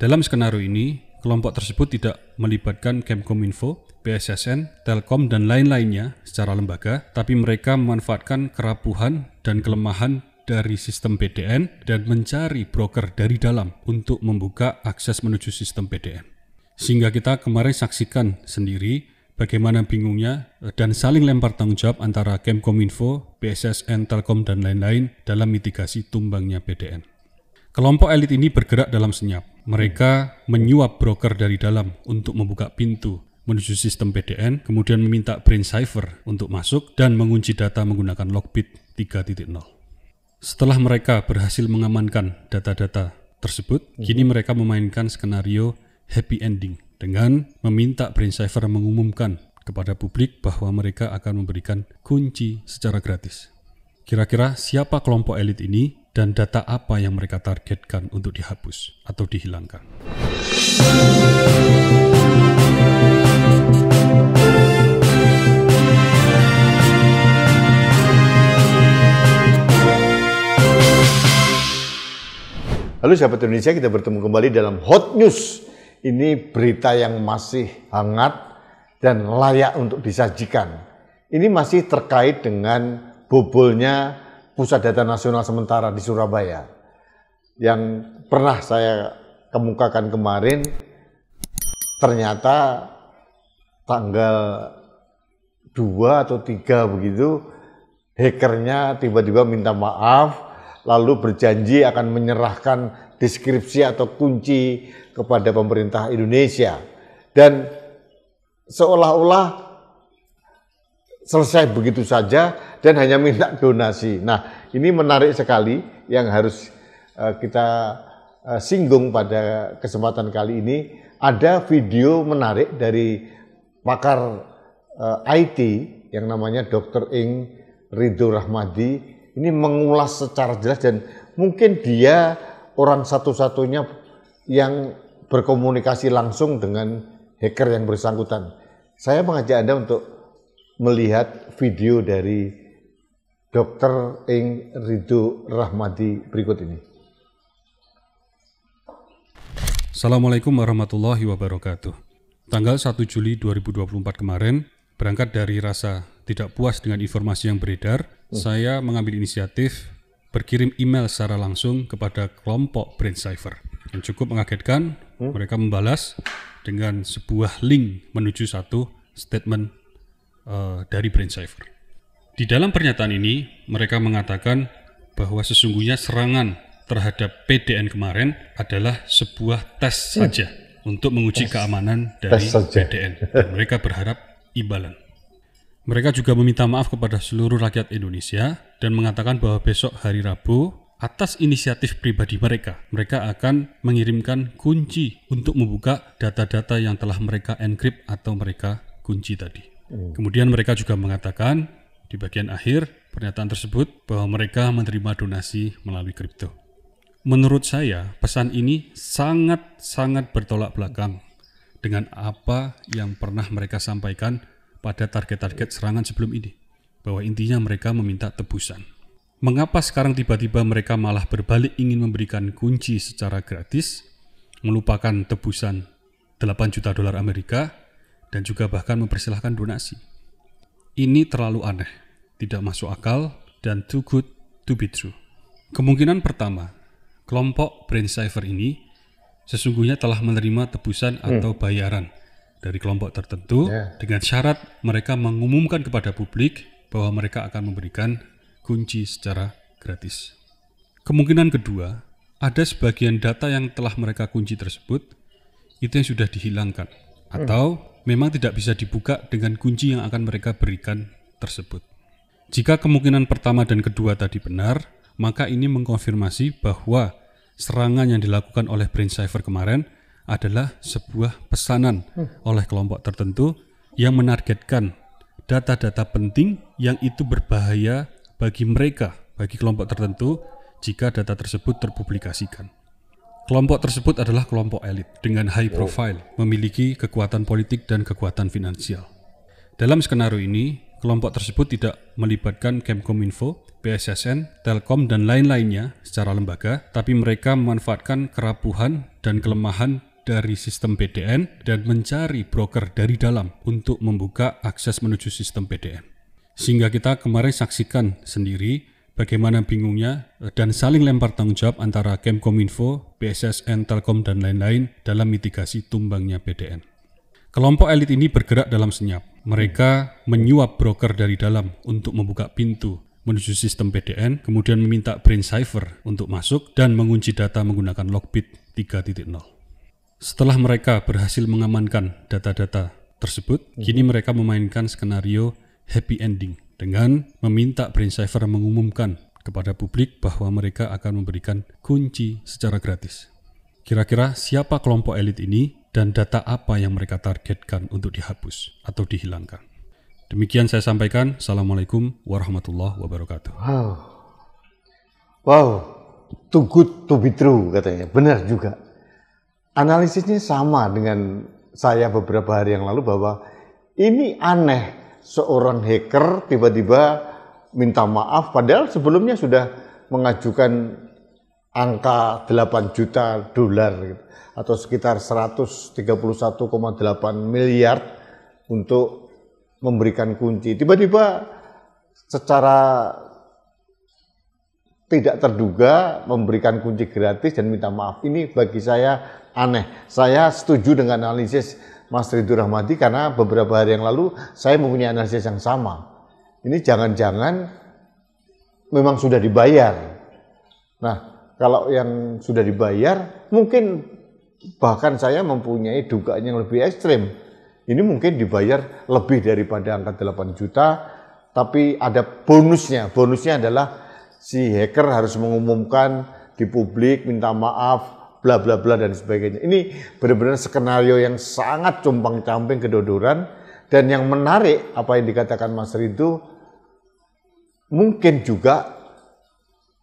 Dalam skenario ini, kelompok tersebut tidak melibatkan Kemkominfo, BSSN, Telkom, dan lain-lainnya secara lembaga, tapi mereka memanfaatkan kerapuhan dan kelemahan dari sistem PDN dan mencari broker dari dalam untuk membuka akses menuju sistem PDN. Sehingga kita kemarin saksikan sendiri bagaimana bingungnya dan saling lempar tanggung jawab antara Kemkominfo, BSSN, Telkom, dan lain-lain dalam mitigasi tumbangnya PDN. Kelompok elit ini bergerak dalam senyap. Mereka menyuap broker dari dalam untuk membuka pintu menuju sistem PDN, kemudian meminta brain cipher untuk masuk dan mengunci data menggunakan Lockbit 3.0. Setelah mereka berhasil mengamankan data-data tersebut, kini mereka memainkan skenario happy ending dengan meminta brain cipher mengumumkan kepada publik bahwa mereka akan memberikan kunci secara gratis. Kira-kira siapa kelompok elit ini dan data apa yang mereka targetkan untuk dihapus atau dihilangkan? Halo sahabat Indonesia, kita bertemu kembali dalam Hot News. Ini berita yang masih hangat dan layak untuk disajikan. Ini masih terkait dengan bobolnya Pusat Data Nasional Sementara di Surabaya. Yang pernah saya kemukakan kemarin, ternyata tanggal 2 atau 3 begitu, hackernya tiba-tiba minta maaf, lalu berjanji akan menyerahkan deskripsi atau kunci kepada pemerintah Indonesia. Dan seolah-olah selesai begitu saja dan hanya minta donasi. Nah, ini menarik sekali yang harus kita singgung pada kesempatan kali ini. Ada video menarik dari pakar IT yang namanya Dr. Ing Ridho Rahmadi. Ini mengulas secara jelas dan mungkin dia orang satu-satunya yang berkomunikasi langsung dengan hacker yang bersangkutan. Saya mengajak Anda untuk melihat video dari Dr. Ing Ridho Rahmadi berikut ini. Assalamualaikum warahmatullahi wabarakatuh. Tanggal 1 Juli 2024 kemarin, berangkat dari rasa tidak puas dengan informasi yang beredar, saya mengambil inisiatif berkirim email secara langsung kepada kelompok brain cipher. Yang cukup mengagetkan, mereka membalas dengan sebuah link menuju satu statement dari brain cipher. Di dalam pernyataan ini, mereka mengatakan bahwa sesungguhnya serangan terhadap PDN kemarin adalah sebuah tes saja untuk menguji keamanan dari PDN. Dan mereka berharap imbalan. Mereka juga meminta maaf kepada seluruh rakyat Indonesia dan mengatakan bahwa besok hari Rabu, atas inisiatif pribadi mereka akan mengirimkan kunci untuk membuka data-data yang telah mereka encrypt atau mereka kunci tadi. Kemudian mereka juga mengatakan di bagian akhir pernyataan tersebut bahwa mereka menerima donasi melalui kripto. Menurut saya, pesan ini sangat bertolak belakang dengan apa yang pernah mereka sampaikan pada target-target serangan sebelum ini, bahwa intinya mereka meminta tebusan. Mengapa sekarang tiba-tiba mereka malah berbalik ingin memberikan kunci secara gratis, melupakan tebusan 8 juta dolar Amerika, dan juga bahkan mempersilahkan donasi? Ini terlalu aneh, tidak masuk akal, dan too good to be true. Kemungkinan pertama, kelompok brain cipher ini sesungguhnya telah menerima tebusan atau bayaran dari kelompok tertentu dengan syarat mereka mengumumkan kepada publik bahwa mereka akan memberikan kunci secara gratis. Kemungkinan kedua, ada sebagian data yang telah mereka kunci tersebut itu yang sudah dihilangkan atau memang tidak bisa dibuka dengan kunci yang akan mereka berikan tersebut. Jika kemungkinan pertama dan kedua tadi benar, maka ini mengkonfirmasi bahwa serangan yang dilakukan oleh brain cipher kemarin adalah sebuah pesanan oleh kelompok tertentu yang menargetkan data-data penting yang itu berbahaya bagi mereka, bagi kelompok tertentu jika data tersebut terpublikasikan. Kelompok tersebut adalah kelompok elit dengan high profile, memiliki kekuatan politik dan kekuatan finansial. Dalam skenario ini, kelompok tersebut tidak melibatkan Kemkominfo, BSSN, Telkom, dan lain-lainnya secara lembaga, tapi mereka memanfaatkan kerapuhan dan kelemahan dari sistem PDN dan mencari broker dari dalam untuk membuka akses menuju sistem PDN. Sehingga kita kemarin saksikan sendiri bagaimana bingungnya dan saling lempar tanggung jawab antara Kemkominfo, BSSN, Telkom, dan lain-lain dalam mitigasi tumbangnya PDN. Kelompok elit ini bergerak dalam senyap. Mereka menyuap broker dari dalam untuk membuka pintu menuju sistem PDN, kemudian meminta brain cipher untuk masuk dan mengunci data menggunakan Lockbit 3.0. Setelah mereka berhasil mengamankan data-data tersebut, kini mereka memainkan skenario happy ending dengan meminta brain cipher mengumumkan kepada publik bahwa mereka akan memberikan kunci secara gratis. Kira-kira siapa kelompok elit ini dan data apa yang mereka targetkan untuk dihapus atau dihilangkan? Demikian saya sampaikan. Assalamualaikum warahmatullahi wabarakatuh. Wow, too good to be true katanya. Benar juga. Analisisnya sama dengan saya beberapa hari yang lalu bahwa ini aneh, seorang hacker tiba-tiba minta maaf padahal sebelumnya sudah mengajukan angka 8 juta dolar gitu, atau sekitar 131,8 miliar untuk memberikan kunci. Tiba-tiba secara tidak terduga memberikan kunci gratis dan minta maaf. Ini bagi saya aneh. Saya setuju dengan analisis Mas Ridho Rahmadi karena beberapa hari yang lalu saya mempunyai analisis yang sama. Ini jangan-jangan memang sudah dibayar. Nah, kalau yang sudah dibayar, mungkin bahkan saya mempunyai dugaan yang lebih ekstrim. Ini mungkin dibayar lebih daripada angka 8 juta, tapi ada bonusnya. Bonusnya adalah si hacker harus mengumumkan di publik, minta maaf, bla bla bla dan sebagainya. Ini benar-benar skenario yang sangat compang-camping kedodoran, dan yang menarik apa yang dikatakan Mas Ridho, mungkin juga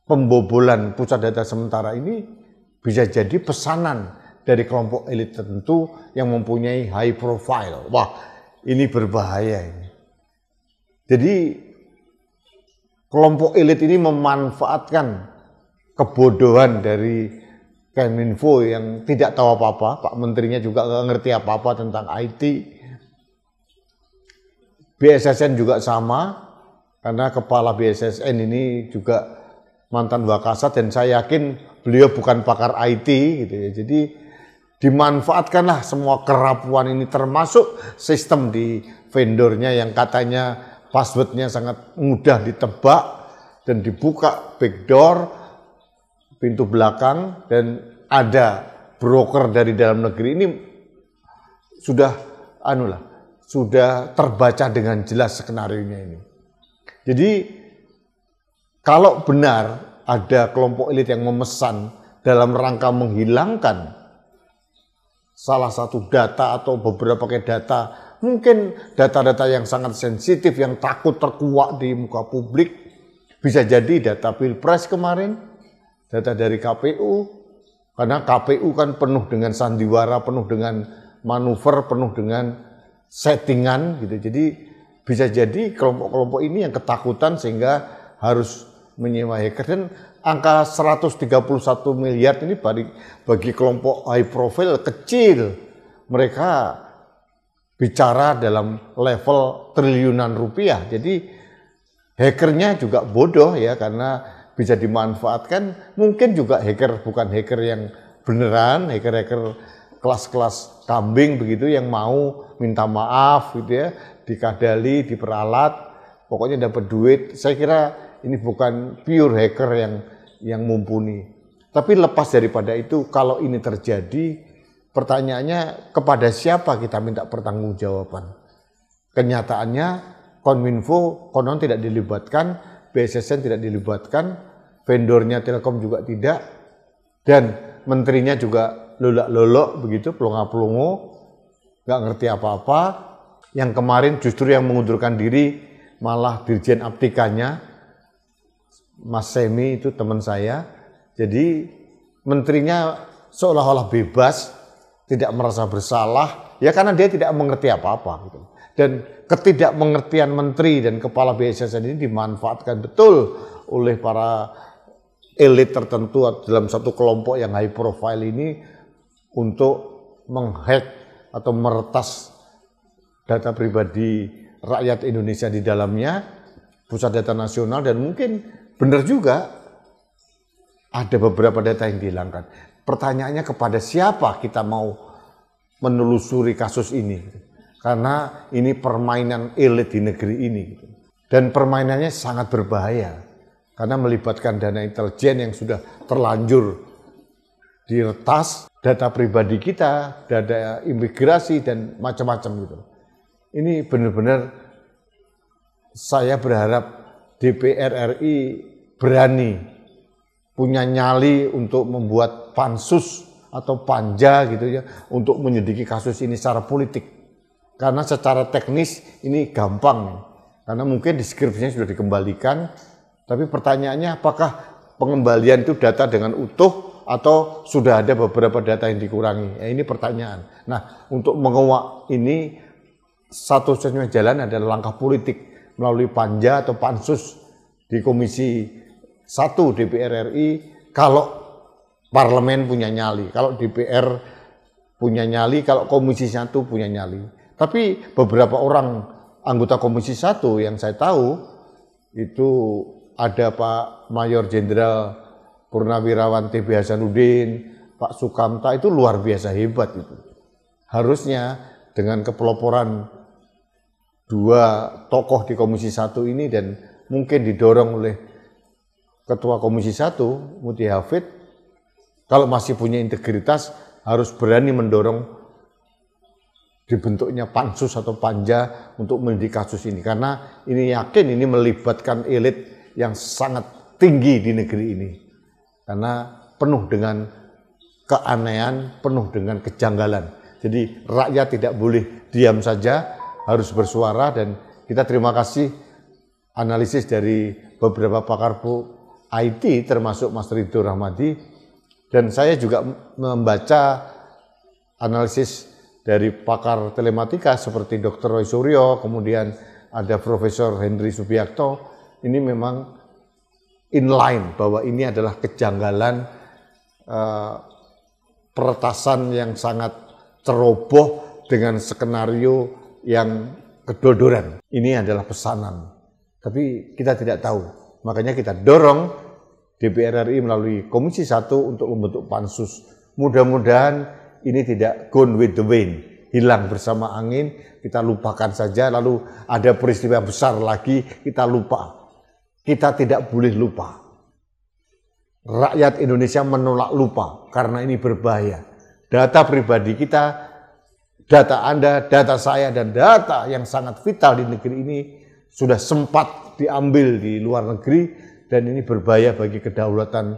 pembobolan pusat data sementara ini bisa jadi pesanan dari kelompok elit tertentu yang mempunyai high profile. Wah, ini berbahaya ini. Jadi kelompok elit ini memanfaatkan kebodohan dari Keminfo yang tidak tahu apa-apa, Pak Menterinya juga nggak ngerti apa-apa tentang IT. BSSN juga sama, karena kepala BSSN ini juga mantan Wakasat dan saya yakin beliau bukan pakar IT gitu ya. Jadi dimanfaatkanlah semua kerapuan ini, termasuk sistem di vendornya yang katanya passwordnya sangat mudah ditebak dan dibuka backdoor pintu belakang, dan ada broker dari dalam negeri. Ini sudah sudah terbaca dengan jelas skenarionya ini. Jadi kalau benar ada kelompok elit yang memesan dalam rangka menghilangkan salah satu data atau beberapa data, mungkin data-data yang sangat sensitif yang takut terkuak di muka publik, bisa jadi data Pilpres kemarin, data dari KPU, karena KPU kan penuh dengan sandiwara, penuh dengan manuver, penuh dengan settingan gitu. Jadi bisa jadi kelompok-kelompok ini yang ketakutan sehingga harus menyewa hacker, dan angka 131 miliar ini bagi kelompok high profile kecil. Mereka bicara dalam level triliunan rupiah. Jadi hackernya juga bodoh ya, karena bisa dimanfaatkan. Mungkin juga hacker bukan hacker yang beneran, hacker-hacker kelas-kelas kambing begitu yang mau minta maaf gitu ya, dikadali, diperalat, pokoknya dapat duit. Saya kira ini bukan pure hacker yang mumpuni. Tapi lepas daripada itu, kalau ini terjadi, pertanyaannya kepada siapa kita minta pertanggungjawaban? Kenyataannya Kominfo konon tidak dilibatkan, BSSN tidak dilibatkan, vendornya Telkom juga tidak, dan menterinya juga lolak-lolok begitu, pelongo-pelongo, nggak ngerti apa-apa. Yang kemarin justru yang mengundurkan diri malah Dirjen Aptikanya, Mas Semi itu teman saya. Jadi menterinya seolah-olah bebas, tidak merasa bersalah, ya karena dia tidak mengerti apa-apa gitu. Dan ketidakmengertian menteri dan kepala BSSN ini dimanfaatkan betul oleh para elit tertentu dalam satu kelompok yang high profile ini untuk menghack atau meretas data pribadi rakyat Indonesia di dalamnya, pusat data nasional, dan mungkin benar juga ada beberapa data yang dihilangkan. Pertanyaannya kepada siapa kita mau menelusuri kasus ini? Karena ini permainan elit di negeri ini. Dan permainannya sangat berbahaya. Karena melibatkan dana intelijen yang sudah terlanjur diretas, data pribadi kita, data imigrasi, dan macam-macam gitu. Ini benar-benar saya berharap DPR RI berani, punya nyali untuk membuat pansus atau panja gitu ya, untuk menyelidiki kasus ini secara politik. Karena secara teknis ini gampang, karena mungkin deskripsinya sudah dikembalikan, tapi pertanyaannya apakah pengembalian itu data dengan utuh atau sudah ada beberapa data yang dikurangi? Ya, ini pertanyaan. Nah, untuk menguak ini satu-satunya jalan adalah langkah politik melalui panja atau pansus di Komisi 1 DPR RI kalau parlemen punya nyali, kalau DPR punya nyali, kalau Komisi 1 punya nyali. Tapi beberapa orang anggota Komisi 1 yang saya tahu itu ada Pak Mayor Jenderal Purnawirawan TB Hasanuddin, Pak Sukamta, itu luar biasa hebat itu. Harusnya dengan kepeloporan dua tokoh di Komisi 1 ini dan mungkin didorong oleh Ketua Komisi 1, Muti Hafid, kalau masih punya integritas harus berani mendorong dibentuknya pansus atau panja untuk menyelidiki kasus ini. Karena ini yakin ini melibatkan elit yang sangat tinggi di negeri ini. Karena penuh dengan keanehan, penuh dengan kejanggalan. Jadi rakyat tidak boleh diam saja, harus bersuara, dan kita terima kasih analisis dari beberapa pakar IT termasuk Mas Ridho Rahmadi, dan saya juga membaca analisis dari pakar telematika seperti Dr. Roy Suryo, kemudian ada Profesor Henry Subiakto. Ini memang inline bahwa ini adalah kejanggalan peretasan yang sangat ceroboh dengan skenario yang kedodoran. Ini adalah pesanan, tapi kita tidak tahu. Makanya kita dorong DPR RI melalui Komisi 1 untuk membentuk pansus. Mudah-mudahan ini tidak gone with the wind, hilang bersama angin, kita lupakan saja, lalu ada peristiwa besar lagi, kita lupa. Kita tidak boleh lupa. Rakyat Indonesia menolak lupa, karena ini berbahaya. Data pribadi kita, data Anda, data saya, dan data yang sangat vital di negeri ini sudah sempat diambil di luar negeri, dan ini berbahaya bagi kedaulatan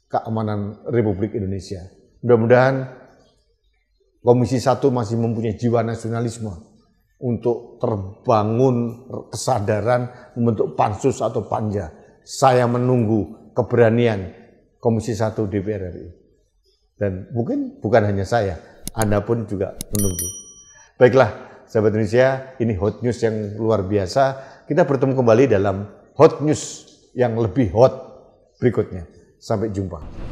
keamanan Republik Indonesia. Mudah-mudahan Komisi 1 masih mempunyai jiwa nasionalisme untuk terbangun kesadaran membentuk pansus atau panja. Saya menunggu keberanian Komisi 1 DPR RI. Dan mungkin bukan hanya saya, Anda pun juga menunggu. Baiklah, sahabat Indonesia, ini hot news yang luar biasa. Kita bertemu kembali dalam hot news yang lebih hot berikutnya. Sampai jumpa.